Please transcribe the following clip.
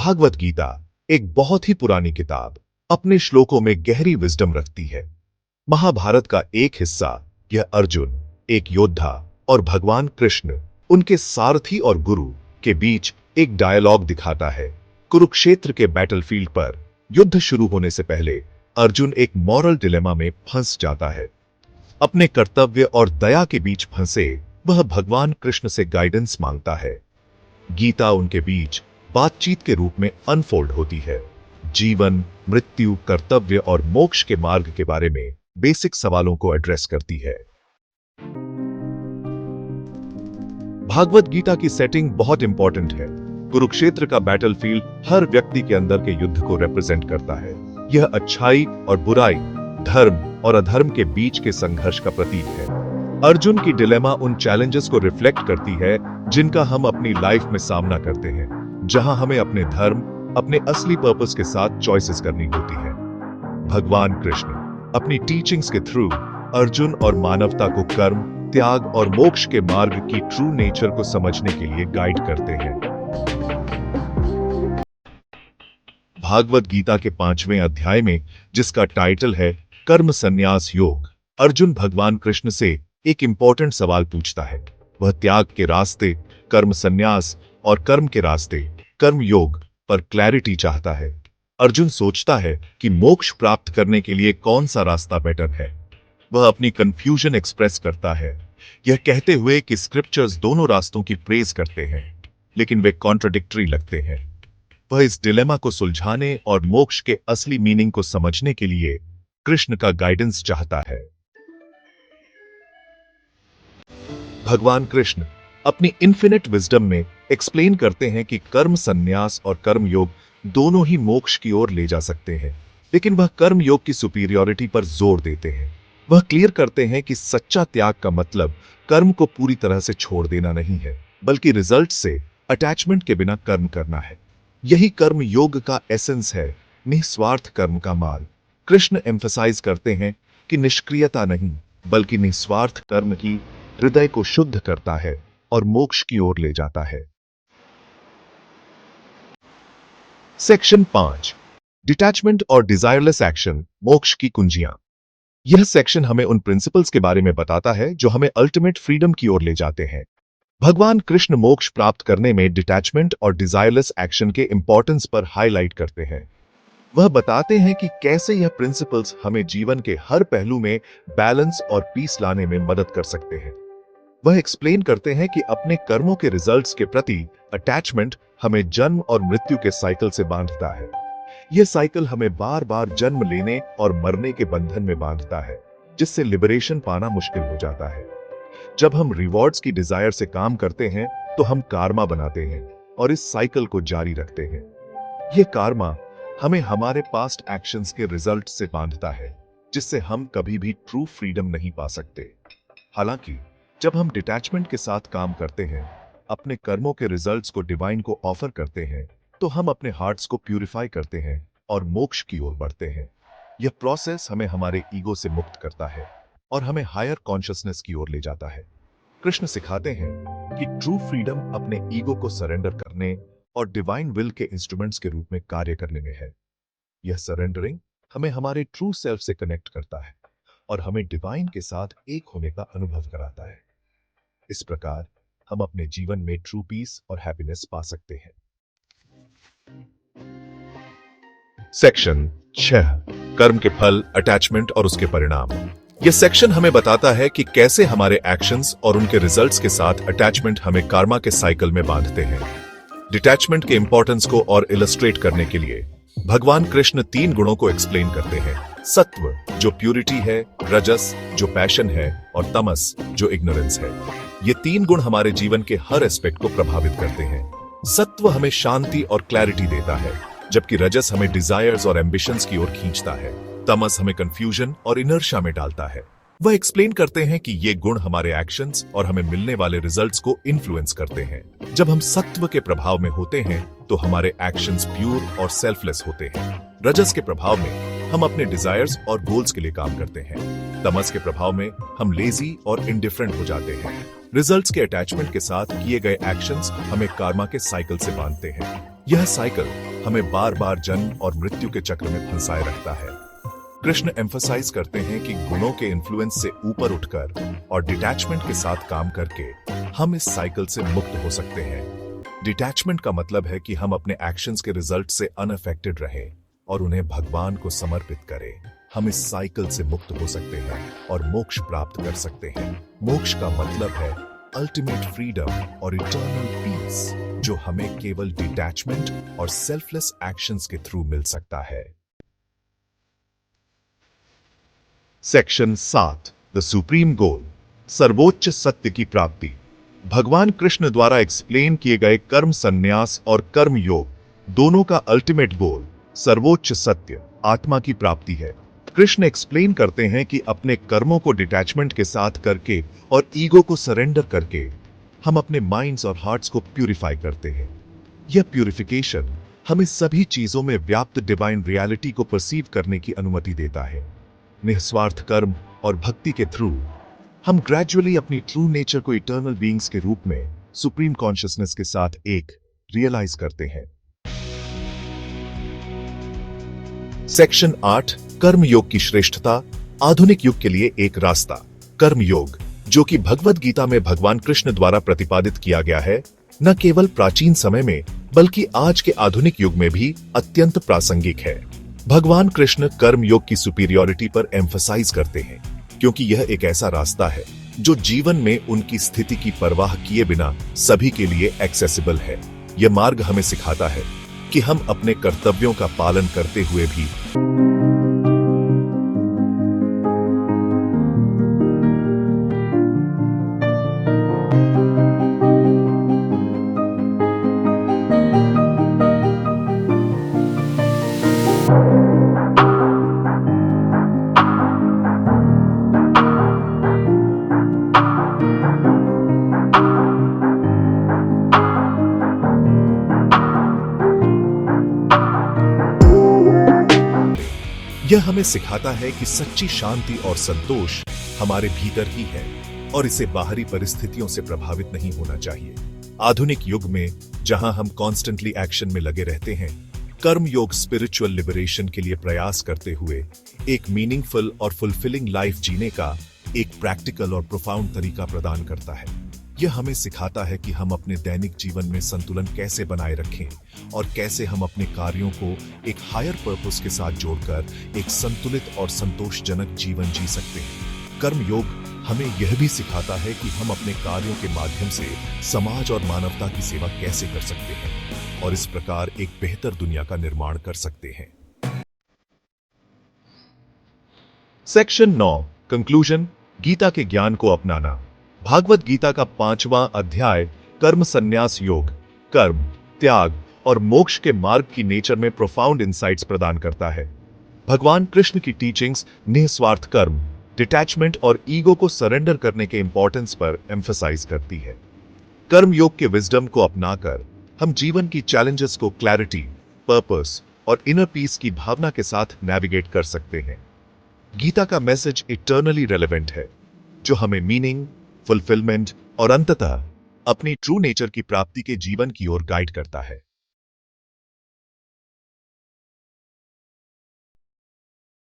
भागवत गीता एक बहुत ही पुरानी किताब अपने श्लोकों में गहरी विजडम रखती है। महाभारत का एक हिस्सा यह अर्जुन, एक योद्धा, और भगवान कृष्ण, उनके सारथी और गुरु के बीच एक डायलॉग दिखाता है। कुरुक्षेत्र के बैटलफील्ड पर युद्ध शुरू होने से पहले अर्जुन एक मॉरल डिलेमा में फंस जाता है। अपने कर्तव्य और दया के बीच फंसे वह भगवान कृष्ण से गाइडेंस मांगता है। गीता उनके बीच बातचीत के रूप में अनफोल्ड होती है। जीवन, मृत्यु, कर्तव्य और मोक्ष के मार्ग के बारे में बेसिक सवालों को एड्रेस करती है। भागवत गीता की सेटिंग बहुत इंपॉर्टेंट है। कुरुक्षेत्र का बैटलफील्ड हर व्यक्ति के अंदर के युद्ध को रिप्रेजेंट करता है। यह अच्छाई और बुराई, धर्म और अधर्म के बीच के संघर्ष का प्रतीक है। अर्जुन की डिलेमा उन चैलेंजेस को रिफ्लेक्ट करती है जिनका हम अपनी लाइफ में सामना करते हैं, जहां हमें अपने धर्म, अपने असली पर्पस के साथ चॉइसेस करनी होती है। भगवान कृष्ण अपनी टीचिंग्स के थ्रू अर्जुन और मानवता को कर्म, त्याग और मोक्ष के मार्ग की ट्रू नेचर को समझने के लिए गाइड करते हैं। भागवत गीता के 5वें अध्याय में, जिसका टाइटल है कर्म संन्यास योग, अर्जुन भगवान कृष्ण से एक इंपॉर्टेंट सवाल पूछता है। वह त्याग के रास्ते कर्म संन्यास और कर्म के रास्ते कर्म योग पर क्लैरिटी चाहता है। अर्जुन सोचता है कि मोक्ष प्राप्त करने के लिए कौन सा रास्ता बेटर है। वह अपनी कंफ्यूजन एक्सप्रेस करता है, यह कहते हुए कि स्क्रिप्चर्स दोनों रास्तों की प्रेज करते हैं, लेकिन वे कॉन्ट्राडिक्टरी लगते हैं। वह इस डिलेमा को सुलझाने और मोक्ष के असली मीनिंग को समझने के लिए कृष्ण का गाइडेंस चाहता है। भगवान कृष्ण अपनी इन्फिनिट विजडम में एक्सप्लेन करते हैं कि कर्म संन्यास और कर्म योग दोनों ही मोक्ष की ओर ले जा सकते हैं, लेकिन वह कर्म योग की सुपीरियरिटी पर जोर देते हैं। वह क्लियर करते हैं कि सच्चा त्याग का मतलब कर्म को पूरी तरह से छोड़ देना नहीं है, बल्कि रिजल्ट से अटैचमेंट के बिना कर्म करना है। यही कर्म योग का एसेंस है, निस्वार्थ कर्म का माल। कृष्ण एम्फसाइज करते हैं कि निष्क्रियता नहीं, बल्कि निस्वार्थ कर्म ही हृदय को शुद्ध करता है और मोक्ष की ओर ले जाता है। सेक्शन 5, डिटैचमेंट और डिजायरलेस एक्शन, मोक्ष की कुंजियां। यह सेक्शन हमें उन प्रिंसिपल्स के बारे में बताता है जो हमें अल्टीमेट फ्रीडम की ओर ले जाते हैं। भगवान कृष्ण मोक्ष प्राप्त करने में डिटैचमेंट और डिजायरलेस एक्शन के इंपॉर्टेंस पर हाईलाइट करते हैं। वह बताते हैं कि कैसे यह प्रिंसिपल्स हमें जीवन के हर पहलू में बैलेंस और पीस लाने में मदद कर सकते हैं। वह एक्सप्लेन करते हैं कि अपने कर्मों के रिजल्ट्स के प्रति अटैचमेंट हमें जन्म और मृत्यु के साइकिल से बांधता है। यह साइकिल हमें बार बार जन्म लेने और मरने के बंधन में बांधता है, जिससे लिबरेशन पाना मुश्किल हो जाता है। जब हम रिवॉर्ड्स की डिजायर से काम करते हैं तो हम कार्मा बनाते हैं और इस साइकिल को जारी रखते हैं। यह कार्मा हमें हमारे पास्ट एक्शंस के रिजल्ट से बांधता है, जिससे हम कभी भी ट्रू फ्रीडम नहीं पा सकते। हालांकि जब हम डिटैचमेंट के साथ काम करते हैं, अपने कर्मों के रिजल्ट्स को डिवाइन को ऑफर करते हैं, तो हम अपने हार्ट्स को प्यूरिफाई करते हैं और मोक्ष की ओर बढ़ते हैं। यह प्रोसेस हमें हमारे ईगो से मुक्त करता है और हमें हायर कॉन्शियसनेस की ओर ले जाता है। कृष्ण सिखाते हैं कि ट्रू फ्रीडम अपने ईगो को सरेंडर करने और डिवाइन विल के इंस्ट्रूमेंट्स के रूप में कार्य करने में है। यह सरेंडरिंग हमें हमारे ट्रू सेल्फ से कनेक्ट करता है और हमें डिवाइन के साथ एक होने का अनुभव कराता है। इस प्रकार हम अपने जीवन में ट्रू पीस और हैप्पीनेस पा सकते हैं। सेक्शन 6, कर्म के फल, अटैचमेंट और उसके परिणाम। यह सेक्शन हमें बताता है कि कैसे हमारे एक्शंस और उनके रिजल्ट्स के साथ अटैचमेंट हमें कार्मा के साइकिल में बांधते हैं। डिटैचमेंट के इंपॉर्टेंस को और इलस्ट्रेट करने के लिए भगवान कृष्ण 3 गुणों को एक्सप्लेन करते हैं। सत्व, जो प्यूरिटी है, रजस, जो पैशन है, और तमस, जो इग्नोरेंस है। ये 3 गुण हमारे जीवन के हर एस्पेक्ट को प्रभावित करते हैं। सत्व हमें शांति और क्लैरिटी देता है, जबकि रजस हमें डिजायर्स और एम्बिशंस की ओर खींचता है। तमस हमें कंफ्यूजन और इनर्शिया में डालता है। वह एक्सप्लेन करते हैं कि ये गुण हमारे एक्शंस और हमें मिलने वाले रिजल्ट्स को इन्फ्लुएंस करते हैं। जब हम सत्व के प्रभाव में होते हैं तो हमारे एक्शंस प्योर और सेल्फलेस होते हैं। रजस के प्रभाव में हम अपने डिजायर्स और गोल्स के लिए काम करते हैं। तमस के प्रभाव में हम लेजी और इंडिफरेंट हो जाते हैं। रिजल्ट्स के अटैचमेंट के साथ किए गए एक्शंस हमें कार्मा के साइकिल से बांधते हैं। यह साइकिल हमें बार बार जन्म और मृत्यु के चक्र में फंसाए रखता है। कृष्ण एम्फसाइज करते हैं कि गुणों के इन्फ्लुएंस से ऊपर उठकर और डिटैचमेंट के साथ काम करके हम इस साइकिल से मुक्त हो सकते हैं। डिटैचमेंट का मतलब है कि हम अपने एक्शंस के रिजल्ट से अनअफेक्टेड रहें और उन्हें भगवान को समर्पित करें। हम इस साइकिल से मुक्त हो सकते हैं और मोक्ष प्राप्त कर सकते हैं। मोक्ष का मतलब है अल्टीमेट फ्रीडम और इटर्नल पीस, जो हमें केवल डिटैचमेंट और सेल्फलेस एक्शंस के थ्रू मिल सकता है। सेक्शन 7 द सुप्रीम गोल, सर्वोच्च सत्य की प्राप्ति। भगवान कृष्ण द्वारा एक्सप्लेन किए गए कर्म संन्यास और कर्म योग दोनों का अल्टीमेट गोल सर्वोच्च सत्य आत्मा की प्राप्ति है। कृष्ण एक्सप्लेन करते हैं कि अपने कर्मों को डिटैचमेंट के साथ करके और ईगो को सरेंडर करके हम अपने माइंड्स और हार्ट्स को प्यूरिफाई करते हैं। यह प्यूरिफिकेशन हमें सभी चीजों में व्याप्त डिवाइन रियलिटी को परसीव करने की अनुमति देता है। निस्वार्थ कर्म और भक्ति के थ्रू हम ग्रेजुअली अपनी ट्रू नेचर को इटर्नल बीइंग्स के रूप में सुप्रीम कॉन्शियसनेस के साथ एक रियलाइज करते हैं। सेक्शन 8 कर्म योग की श्रेष्ठता, आधुनिक युग के लिए एक रास्ता। कर्म योग, जो कि भगवद गीता में भगवान कृष्ण द्वारा प्रतिपादित किया गया है, न केवल प्राचीन समय में बल्कि आज के आधुनिक युग में भी अत्यंत प्रासंगिक है। भगवान कृष्ण कर्म योग की सुपीरियरिटी पर एम्फसाइज करते हैं, क्योंकि यह एक ऐसा रास्ता है जो जीवन में उनकी स्थिति की परवाह किए बिना सभी के लिए एक्सेसिबल है। यह मार्ग हमें सिखाता है कि हम अपने कर्तव्यों का पालन करते हुए भी यह हमें सिखाता है कि सच्ची शांति और संतोष हमारे भीतर ही है और इसे बाहरी परिस्थितियों से प्रभावित नहीं होना चाहिए। आधुनिक युग में जहां हम कॉन्स्टेंटली एक्शन में लगे रहते हैं, कर्म योग स्पिरिचुअल लिबरेशन के लिए प्रयास करते हुए एक मीनिंगफुल और फुलफिलिंग लाइफ जीने का एक प्रैक्टिकल और प्रोफाउंड तरीका प्रदान करता है। यह हमें सिखाता है कि हम अपने दैनिक जीवन में संतुलन कैसे बनाए रखें और कैसे हम अपने कार्यों को एक हायर पर्पस के साथ जोड़कर एक संतुलित और संतोषजनक जीवन जी सकते हैं। कर्म योग हमें यह भी सिखाता है कि हम अपने कार्यों के माध्यम से समाज और मानवता की सेवा कैसे कर सकते हैं और इस प्रकार एक बेहतर दुनिया का निर्माण कर सकते हैं। सेक्शन 9 कंक्लूजन, गीता के ज्ञान को अपनाना। भागवत गीता का 5वां अध्याय कर्म संन्यास योग, कर्म, त्याग और मोक्ष के मार्ग की नेचर में प्रोफाउंड इंसाइट्स प्रदान करता है। भगवान कृष्ण की टीचिंग्स निस्वार्थ कर्म, डिटैचमेंट और ईगो को सरेंडर करने के इंपॉर्टेंस पर एम्फसाइज करती है। कर्म योग के विजडम को अपनाकर हम जीवन की चैलेंजेस को क्लैरिटी, पर्पस और इनर पीस की भावना के साथ नेविगेट कर सकते हैं। गीता का मैसेज इटर्नली रेलेवेंट है, जो हमें मीनिंग, फुलफिलमेंट और अंततः अपनी ट्रू नेचर की प्राप्ति के जीवन की ओर गाइड करता है।